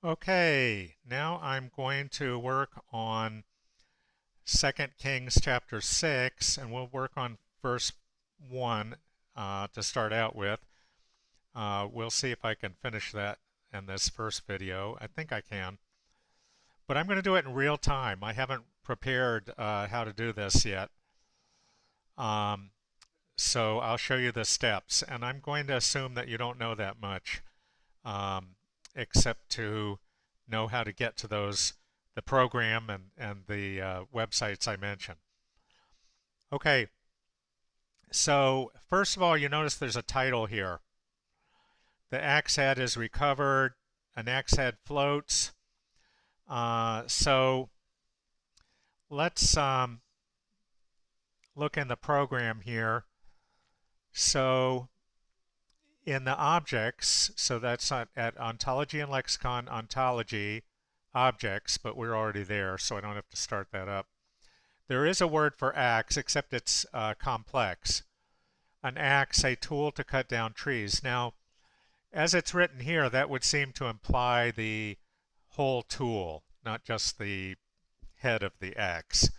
Okay, now I'm going to work on 2 Kings chapter 6, and we'll work on verse 1 to start out with. We'll see if I can finish that in this first video. I think I can. But I'm going to do it in real time. I haven't prepared how to do this yet. Um, so I'll show you the steps, and I'm going to assume that you don't know that much, except to know how to get to the program and the websites I mentioned. Okay, so first of all, you notice there's a title here. The axe head is recovered, an axe head floats. So let's look in the program here. So in the objects, so that's at ontology and lexicon, ontology, objects, but we're already there, so I don't have to start that up. There is a word for axe, except it's complex. An axe, a tool to cut down trees. Now, as it's written here, that would seem to imply the whole tool, not just the head of the axe.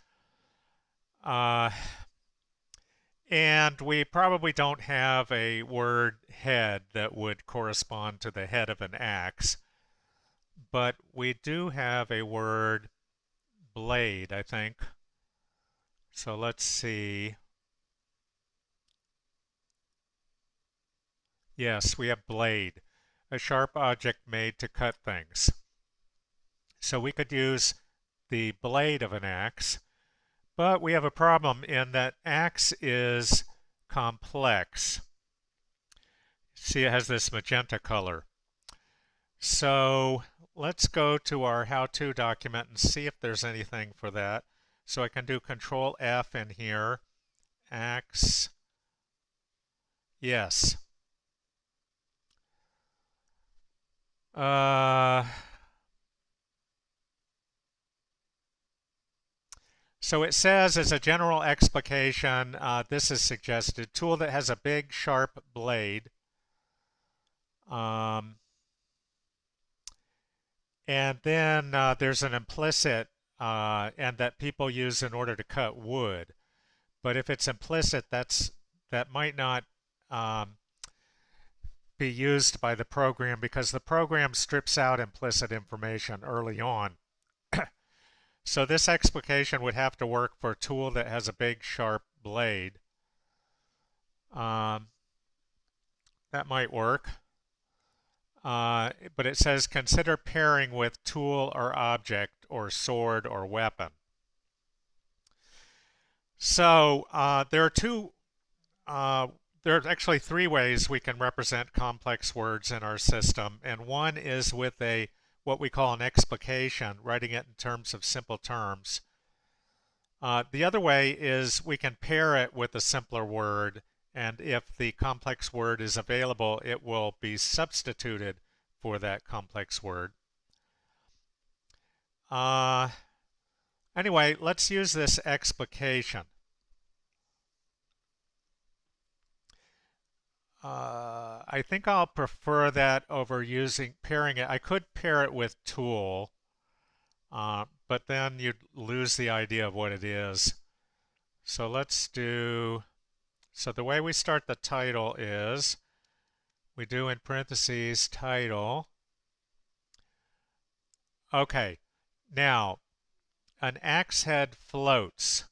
And we probably don't have a word head that would correspond to the head of an axe, but we do have a word blade, I think. So let's see. Yes, we have blade, a sharp object made to cut things. So we could use the blade of an axe, but we have a problem in that axe is complex. See, it has this magenta color. So let's go to our how-to document and see if there's anything for that. So I can do Control F in here. Axe. Yes. So it says, as a general explication, this is suggested, tool that has a big sharp blade. And then there's an implicit and that people use in order to cut wood. But if it's implicit, that might not be used by the program because the program strips out implicit information early on. So this explication would have to work for a tool that has a big sharp blade. That might work. But it says consider pairing with tool or object or sword or weapon. So there are actually three ways we can represent complex words in our system, and one is with what we call an explication, writing it in terms of simple terms. The other way is we can pair it with a simpler word, and if the complex word is available, it will be substituted for that complex word. Anyway, let's use this explication. I think I'll prefer that over pairing it. I could pair it with tool, but then you'd lose the idea of what it is. So let's do, so the way we start the title is, we do in parentheses title. Okay, now, an axe head floats.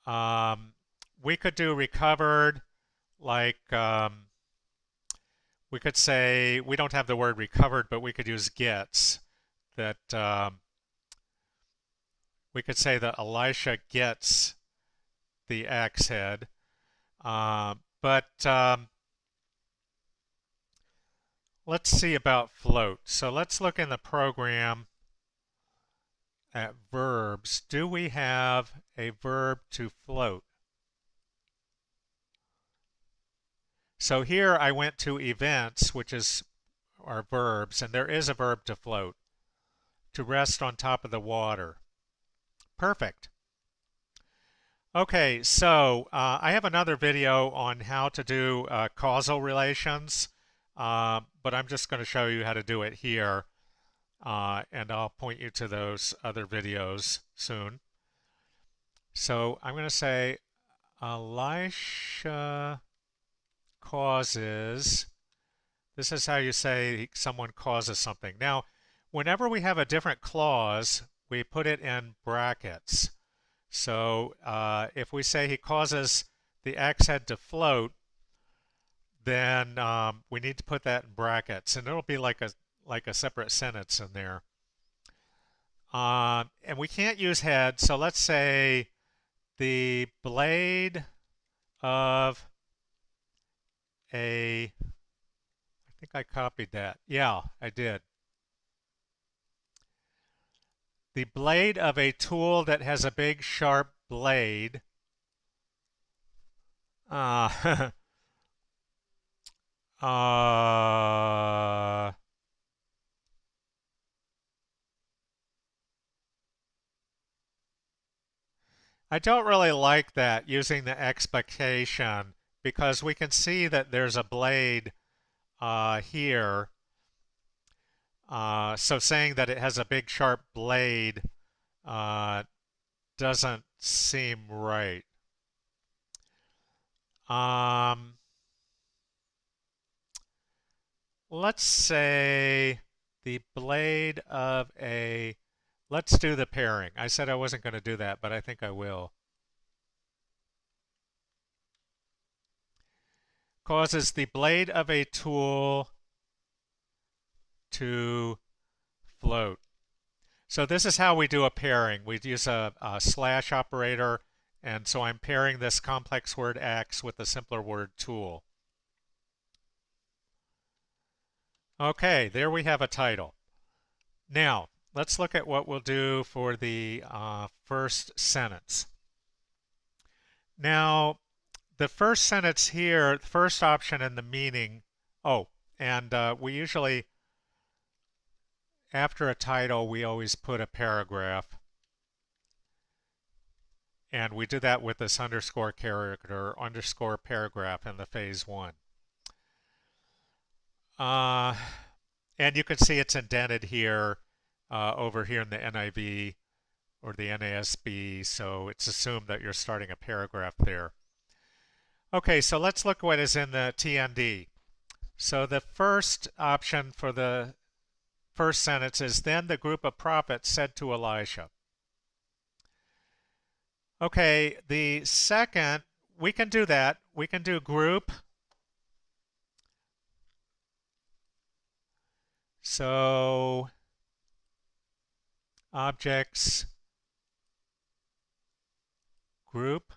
We could do recovered, like we could say, we don't have the word recovered, but we could use gets. That we could say that Elisha gets the axe head. But let's see about float. So let's look in the program at verbs. Do we have a verb to float? So here I went to events, which is our verbs, and there is a verb to float, to rest on top of the water. Perfect. Okay, so I have another video on how to do causal relations, but I'm just going to show you how to do it here. and I'll point you to those other videos soon. So I'm going to say Elisha causes. This is how you say someone causes something. Now, whenever we have a different clause, we put it in brackets. So if we say he causes the axe head to float, then we need to put that in brackets, and it'll be like a separate sentence in there. And we can't use head, so let's say the blade of a, I think I copied that. Yeah, I did. The blade of a tool that has a big sharp blade. Uh, uh, I don't really like that, using the expectation, because we can see that there's a blade here. So saying that it has a big sharp blade doesn't seem right. Let's say the blade of a, let's do the pairing. I said I wasn't going to do that, but I think I will. Causes the blade of a tool to float. So this is how we do a pairing. We use a slash operator, and so I'm pairing this complex word axe with the simpler word tool. Okay, there we have a title. Now, let's look at what we'll do for the first sentence. Now, the first sentence here, the first option in the meaning, and we usually, after a title, we always put a paragraph. And we do that with this underscore character, underscore paragraph in the phase one. And you can see it's indented here, over here in the NIV or the NASB, so it's assumed that you're starting a paragraph there. Okay, so let's look what is in the TND. So the first option for the first sentence is, then the group of prophets said to Elisha. Okay, the second, we can do that. We can do group. So objects, group.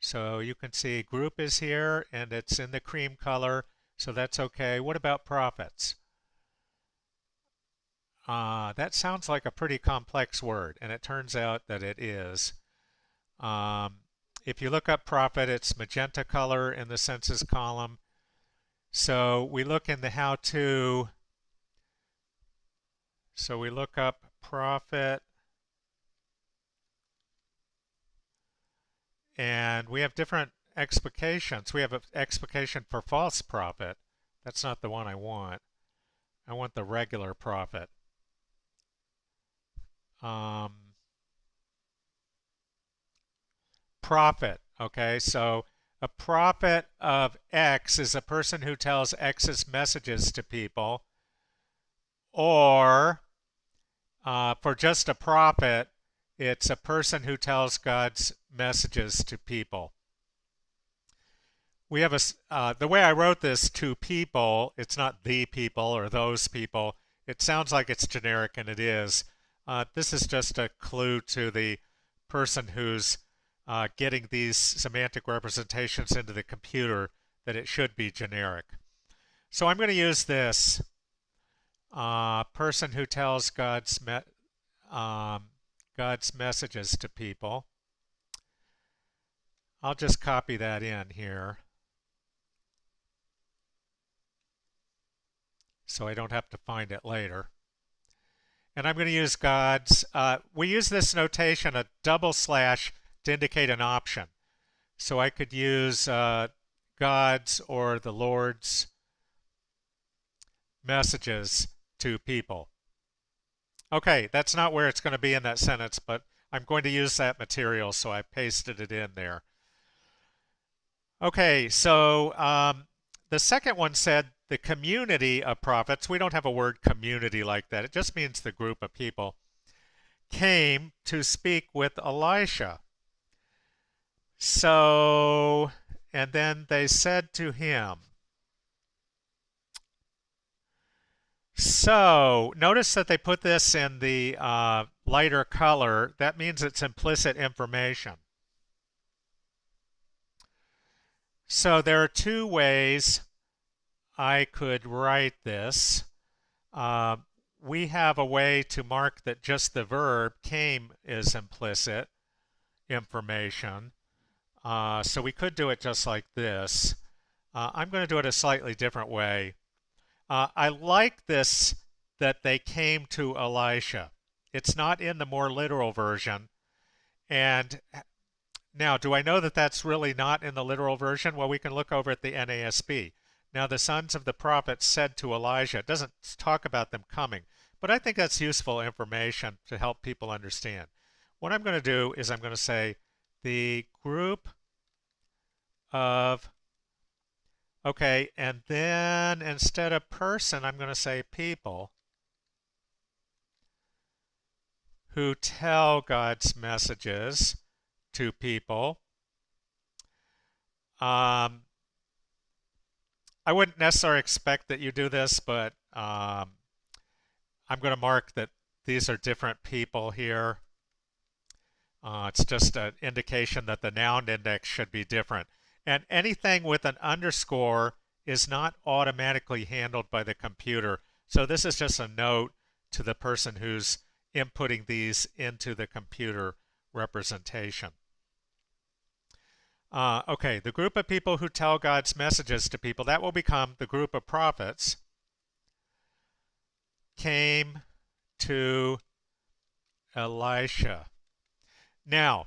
So you can see group is here and it's in the cream color, so that's okay. What about prophets? That sounds like a pretty complex word, and it turns out that it is. If you look up prophet, it's magenta color in the census column. So we look in the how-to. So we look up prophet, and we have different explications. We have an explication for false prophet. That's not the one I want. I want the regular prophet. Prophet, okay, so a prophet of X is a person who tells X's messages to people, or for just a prophet, it's a person who tells God's messages to people. We have the way I wrote this, to people, it's not the people or those people. It sounds like it's generic, and it is. This is just a clue to the person who's getting these semantic representations into the computer, that it should be generic. So I'm going to use this person who tells God's messages to people. I'll just copy that in here so I don't have to find it later. And I'm going to use God's. We use this notation, a double slash, to indicate an option. So I could use God's or the Lord's messages to people. Okay, that's not where it's going to be in that sentence, but I'm going to use that material, so I pasted it in there. Okay, so the second one said the community of prophets. We don't have a word community like that. It just means the group of people came to speak with Elisha. So, and then they said to him. So, notice that they put this in the lighter color. That means it's implicit information. So there are two ways I could write this. Uh, we have a way to mark that just the verb came is implicit information. So we could do it just like this. I'm going to do it a slightly different way. I like this that they came to Elisha. It's not in the more literal version. And now, do I know that that's really not in the literal version? Well, we can look over at the NASB. Now, the sons of the prophets said to Elijah. It doesn't talk about them coming, but I think that's useful information to help people understand. What I'm going to do is I'm going to say the group of, okay, and then instead of person, I'm going to say people who tell God's messages to people. I wouldn't necessarily expect that you do this, but I'm going to mark that these are different people here. It's just an indication that the noun index should be different. And anything with an underscore is not automatically handled by the computer. So this is just a note to the person who's inputting these into the computer representation. Okay, the group of people who tell God's messages to people, that will become the group of prophets, came to Elisha. Now,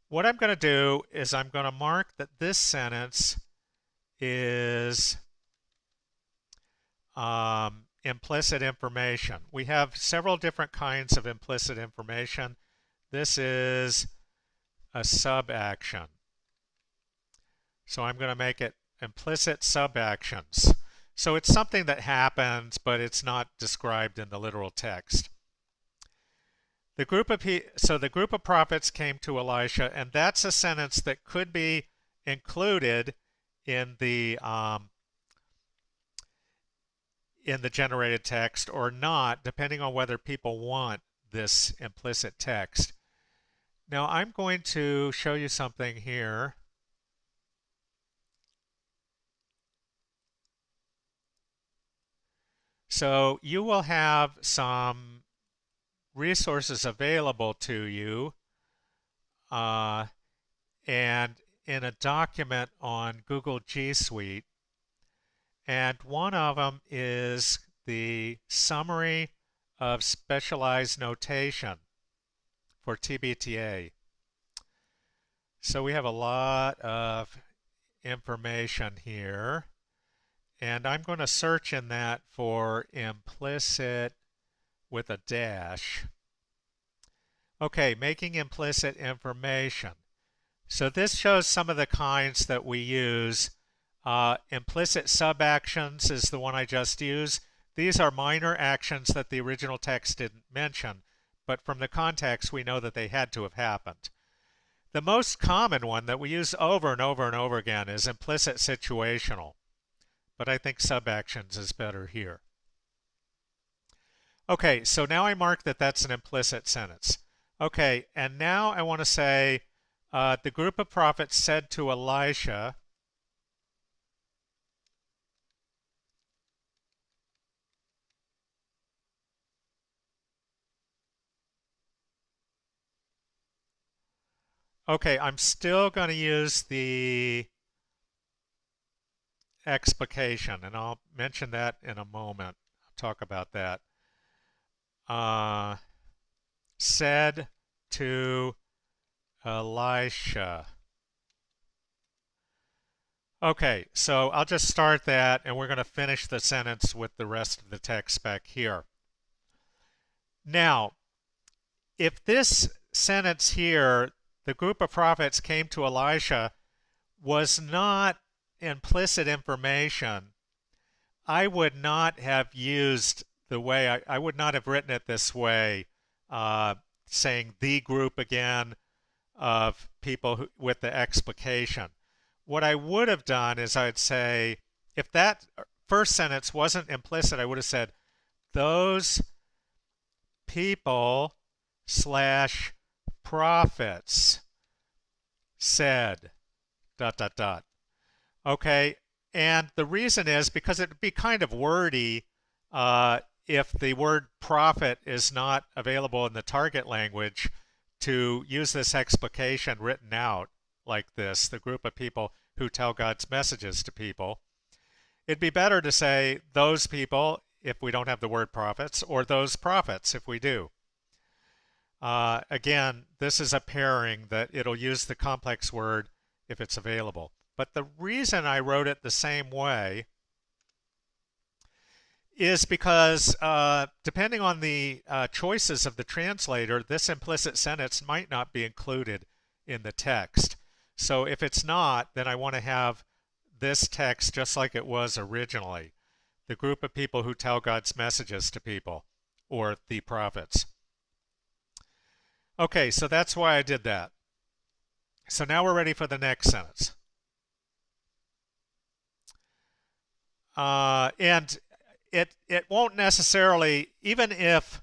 what I'm going to do is I'm going to mark that this sentence is implicit information. We have several different kinds of implicit information. This is a subaction. So I'm going to make it implicit subactions. So it's something that happens, but it's not described in the literal text. The group of prophets came to Elisha, and that's a sentence that could be included in the generated text or not, depending on whether people want this implicit text. Now I'm going to show you something here. So you will have some resources available to you and in a document on Google G Suite. And one of them is the summary of specialized notation for TBTA. So we have a lot of information here. And I'm going to search in that for implicit with a dash. Okay, making implicit information. So this shows some of the kinds that we use. Implicit subactions is the one I just used. These are minor actions that the original text didn't mention, but from the context we know that they had to have happened. The most common one that we use over and over and over again is implicit situational, but I think subactions is better here. Okay, so now I mark that that's an implicit sentence. Okay, and now I want to say the group of prophets said to Elisha, okay, I'm still going to use the explication, and I'll mention that in a moment. I'll talk about that. Said to Elisha. Okay, so I'll just start that and we're going to finish the sentence with the rest of the text back here. Now, if this sentence here, the group of prophets came to Elisha, was not implicit information, I would not have used the way, I would not have written it this way, saying the group again of people with the explication. What I would have done is I'd say, if that first sentence wasn't implicit, I would have said, those people slash prophets said dot dot dot. Okay, and the reason is because it would be kind of wordy if the word prophet is not available in the target language to use this explication written out like this, the group of people who tell God's messages to people. It'd be better to say those people if we don't have the word prophets, or those prophets if we do. Again, this is a pairing that it'll use the complex word if it's available. But the reason I wrote it the same way is because depending on the choices of the translator, this implicit sentence might not be included in the text. So if it's not, then I want to have this text just like it was originally. The group of people who tell God's messages to people, or the prophets. Okay, so that's why I did that. So now we're ready for the next sentence. And it won't necessarily, even if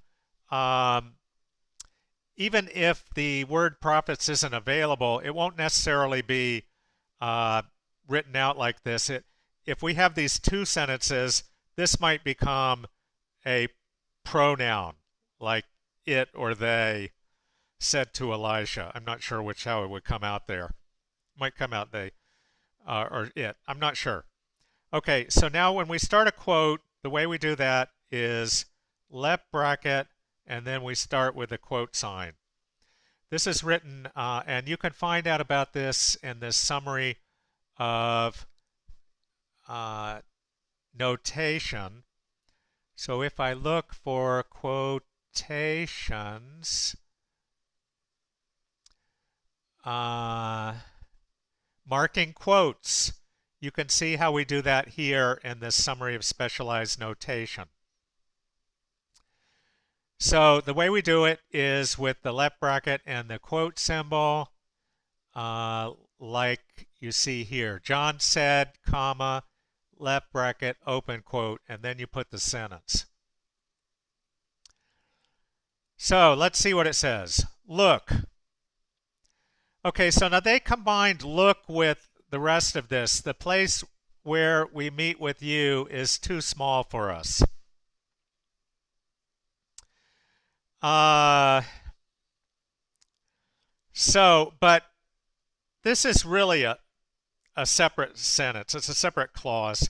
the word prophets isn't available, it won't necessarily be written out like this. If we have these two sentences, this might become a pronoun, like it or they said to Elisha. I'm not sure how it would come out there. It might come out they or it. I'm not sure. Okay, so now when we start a quote, the way we do that is left bracket, and then we start with a quote sign. This is written, and you can find out about this in this summary of notation. So if I look for quotations, marking quotes, you can see how we do that here in this summary of specialized notation. So the way we do it is with the left bracket and the quote symbol, like you see here. John said, comma, left bracket, open quote, and then you put the sentence. So let's see what it says. Look. Okay, so now they combined look with the rest of this. The place where we meet with you is too small for us. But this is really a separate sentence. It's a separate clause.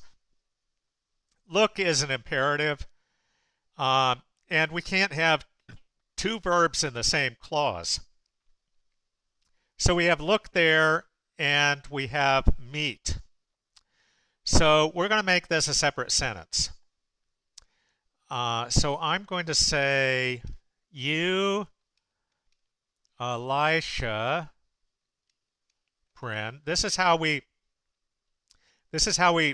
Look is an imperative, and we can't have two verbs in the same clause. So we have look there, and we have meet. So we're going to make this a separate sentence. So I'm going to say, you, Elisha, this is how we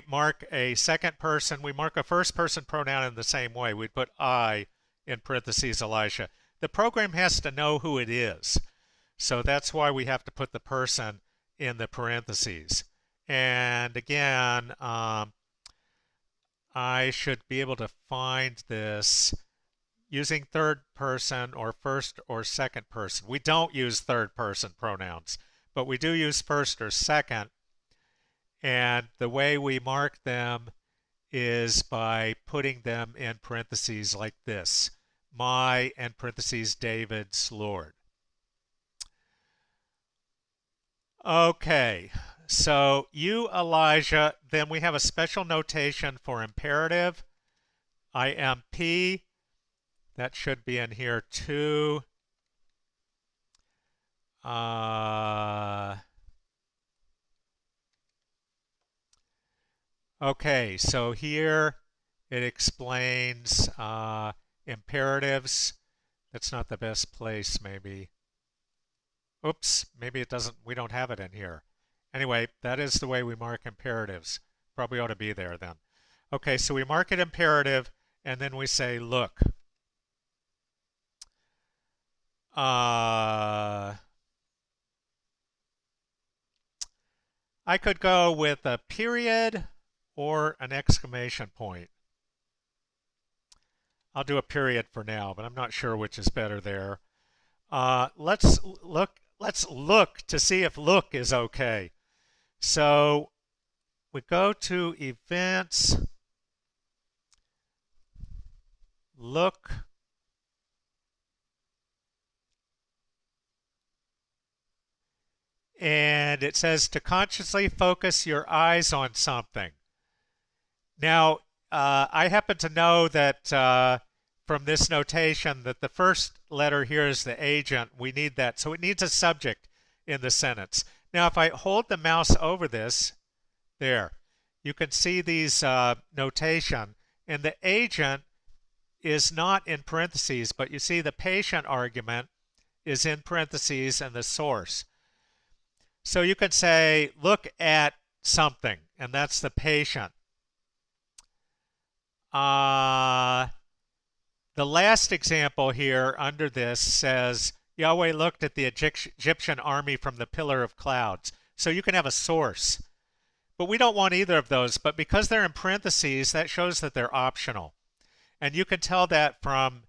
mark a second person. We mark a first person pronoun in the same way. We'd put I in parentheses Elisha. The program has to know who it is. So that's why we have to put the person in the parentheses. And again, I should be able to find this using third person or first or second person. We don't use third person pronouns, but we do use first or second. And the way we mark them is by putting them in parentheses like this. My, and parentheses, David's Lord. Okay, so you, Elijah, then we have a special notation for imperative. IMP, that should be in here too. Okay, so here it explains imperatives. That's not the best place, maybe. Oops, maybe it doesn't, we don't have it in here. Anyway, that is the way we mark imperatives. Probably ought to be there then. Okay, so we mark it imperative, and then we say, look. I could go with a period or an exclamation point. I'll do a period for now, but I'm not sure which is better there. Let's look to see if look is okay. So we go to events, look, and it says to consciously focus your eyes on something. Now, I happen to know that from this notation that the first letter here is the agent. We need that. So it needs a subject in the sentence. Now, if I hold the mouse over this, there, you can see these notation. And the agent is not in parentheses, but you see the patient argument is in parentheses and the source. So you can say, look at something, and that's the patient. The last example here under this says, Yahweh looked at the Egyptian army from the pillar of clouds. So you can have a source. But we don't want either of those. But because they're in parentheses, that shows that they're optional. And you can tell that from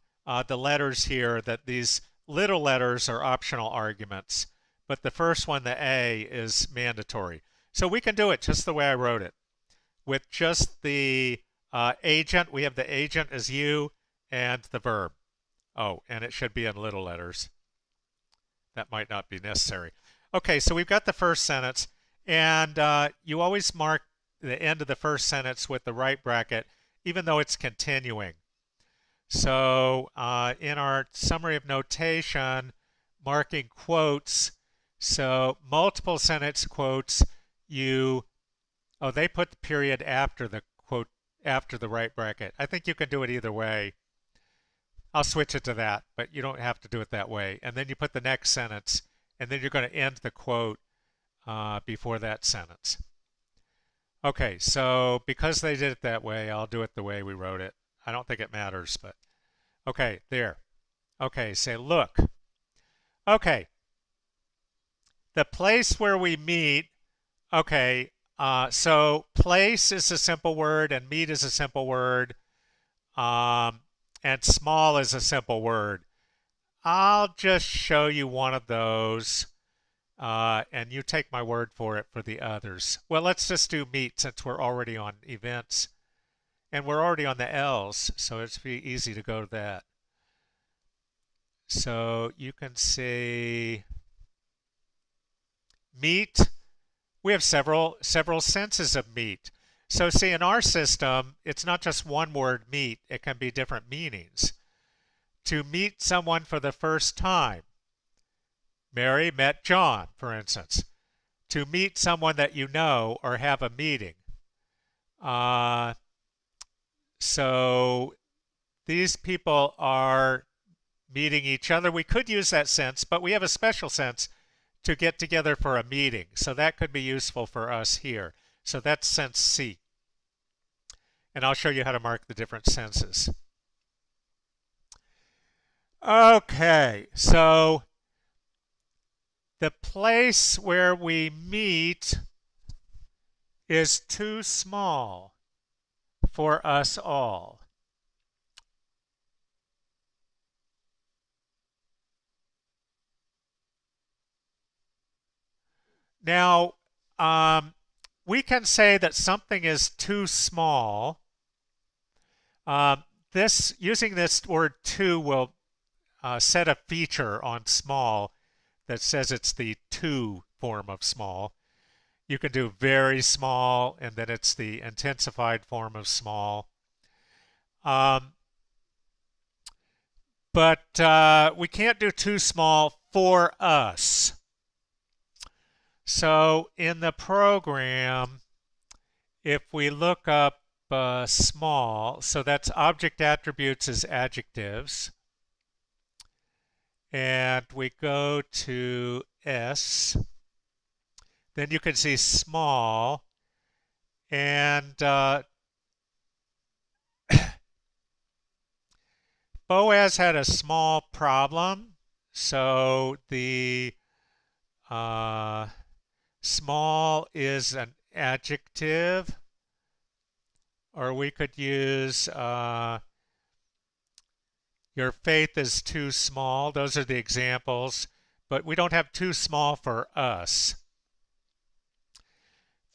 the letters here that these little letters are optional arguments. But the first one, the A, is mandatory. So we can do it just the way I wrote it. With just the agent, we have the agent as you and the verb. Oh, and it should be in little letters. That might not be necessary. Okay, so we've got the first sentence, and you always mark the end of the first sentence with the right bracket, even though it's continuing. So in our summary of notation, marking quotes, so multiple sentence quotes, they put the period after the quote, after the right bracket. I think you can do it either way. I'll switch it to that, but you don't have to do it that way. And then you put the next sentence, and then you're going to end the quote before that sentence. Okay, so because they did it that way, I'll do it the way we wrote it. I don't think it matters, but okay, there. Okay, say look. Okay, the place where we meet, okay, so place is a simple word and meet is a simple word. And small is a simple word. I'll just show you one of those, and you take my word for it for the others. Well, let's just do meet since we're already on events. And we're already on the L's, so it's pretty easy to go to that. So you can see meet. We have several senses of meet. So see, in our system, it's not just one word meet. It can be different meanings. To meet someone for the first time. Mary met John, for instance. To meet someone that you know or have a meeting. So these people are meeting each other. We could use that sense, but we have a special sense to get together for a meeting. So that could be useful for us here. So that's sense C. And I'll show you how to mark the different senses. Okay, so the place where we meet is too small for us all. Now, we can say that something is too small. Using this word too will set a feature on small that says it's the to form of small. You can do very small, and then it's the intensified form of small. But we can't do too small for us. So in the program, If we look up small, so that's object attributes as adjectives, and we go to S, then you can see small, and Boaz had a small problem, so the uh, small is an adjective, or we could use your faith is too small. Those are the examples, but we don't have too small for us.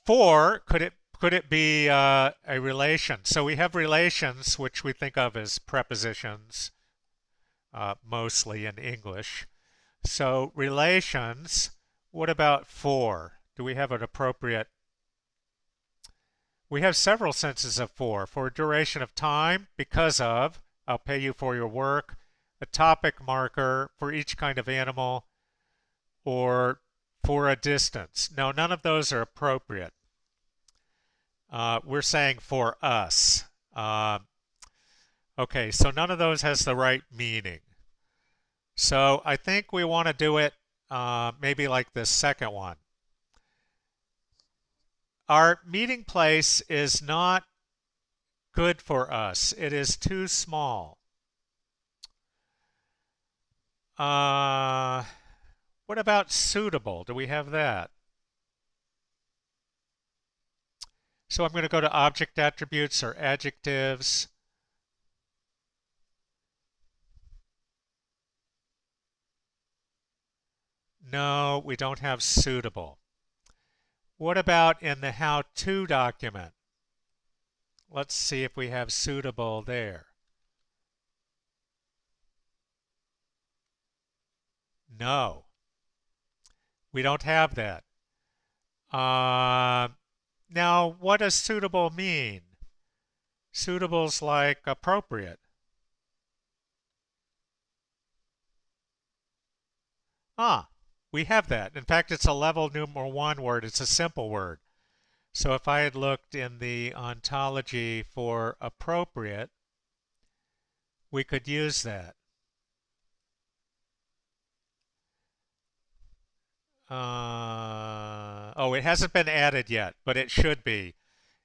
For, could it be a relation? So we have relations, which we think of as prepositions, mostly in English. So relations, what about for? Do we have an appropriate? We have several senses of for a duration of time, because of, I'll pay you for your work, a topic marker for each kind of animal, or for a distance. No, none of those are appropriate. We're saying for us. Okay, so none of those has the right meaning. So I think we want to do it maybe like this second one. Our meeting place is not good for us. It is too small. What about suitable? Do we have that? So I'm going to go to object attributes or adjectives. No, we don't have suitable. What about in the how-to document? Let's see if we have suitable there. No, we don't have that. Now, what does suitable mean? Suitable's like appropriate. We have that. In fact, it's a level numeral 1 word. It's a simple word. So if I had looked in the ontology for appropriate, we could use that. It hasn't been added yet, but it should be.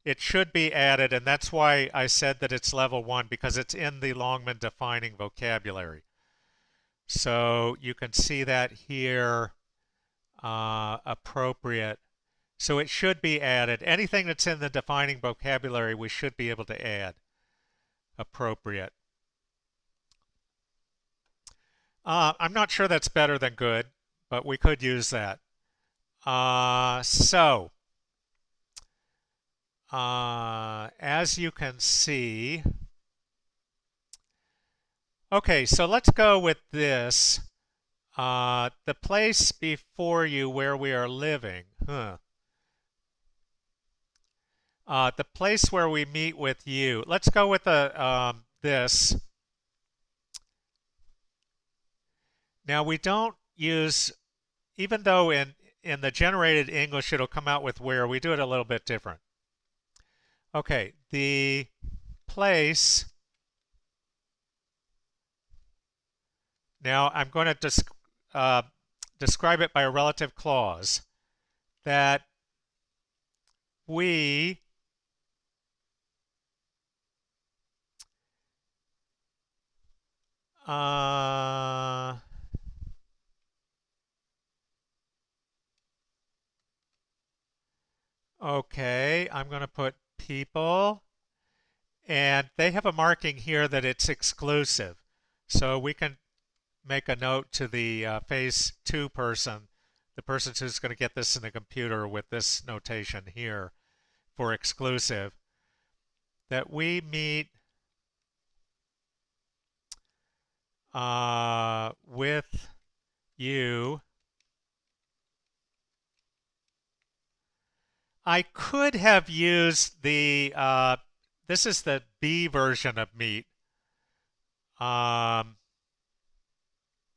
It should be added, and that's why I said that it's level 1, because it's in the Longman defining vocabulary. So you can see that here, appropriate. So it should be added. Anything that's in the defining vocabulary, we should be able to add appropriate. I'm not sure that's better than good, but we could use that. As you can see, okay, so let's go with this. The place before you where we are living. The place where we meet with you. Let's go with this. Now we don't use, even though in the generated English it'll come out with where, we do it a little bit different. Okay, the place. Now I'm going to describe it by a relative clause, that we okay, I'm going to put people, and they have a marking here that it's exclusive. So we can make a note to the phase 2 person, the person who's going to get this in the computer with this notation here for exclusive, that we meet with you. I could have used the, this is the B version of meet. No,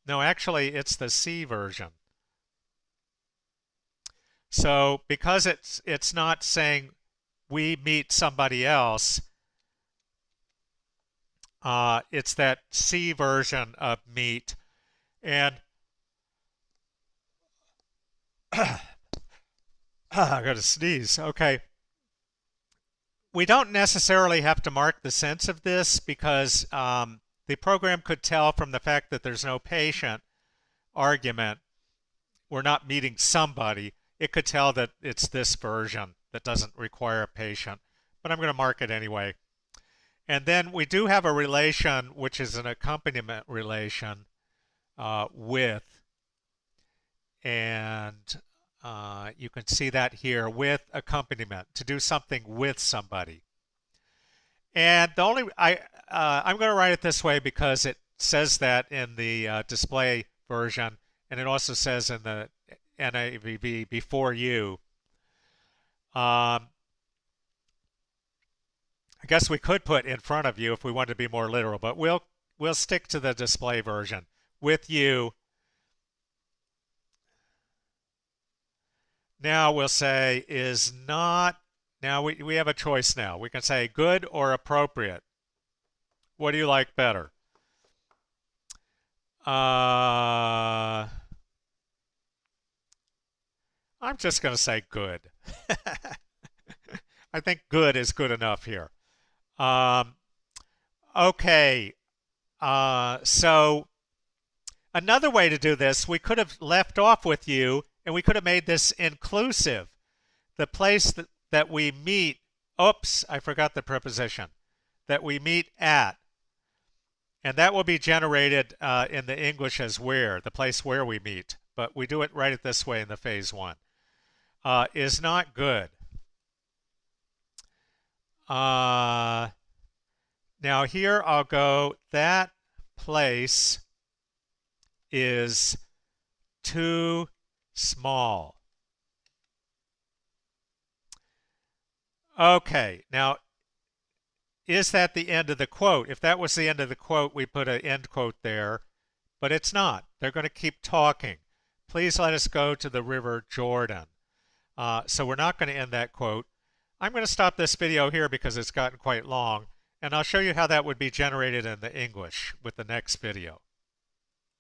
actually it's the C version. So because it's not saying we meet somebody else, it's that C version of meet. And I got to sneeze. Okay. We don't necessarily have to mark the sense of this because the program could tell from the fact that there's no patient argument, we're not meeting somebody. It could tell that it's this version that doesn't require a patient, but I'm going to mark it anyway. And then we do have a relation, which is an accompaniment relation with, and you can see that here, with accompaniment, to do something with somebody. And the only, I'm going to write it this way because it says that in the display version, and it also says in the NAVB before you. I guess we could put in front of you if we wanted to be more literal, but we'll stick to the display version. With you. Now we'll say is not. Now we have a choice now. We can say good or appropriate. What do you like better? I'm just going to say good. I think good is good enough here. Okay. So another way to do this, we could have left off with you, and we could have made this inclusive. The place that we meet, oops, I forgot the preposition, that we meet at. And that will be generated in the English as where, the place where we meet. But we do it right at this way in the phase one. Is not good. Now here I'll go, that place is too small. Okay, now is that the end of the quote? If that was the end of the quote, we put an end quote there, but it's not. They're going to keep talking. Please let us go to the river Jordan. So we're not going to end that quote. I'm going to stop this video here because it's gotten quite long, and I'll show you how that would be generated in the English with the next video.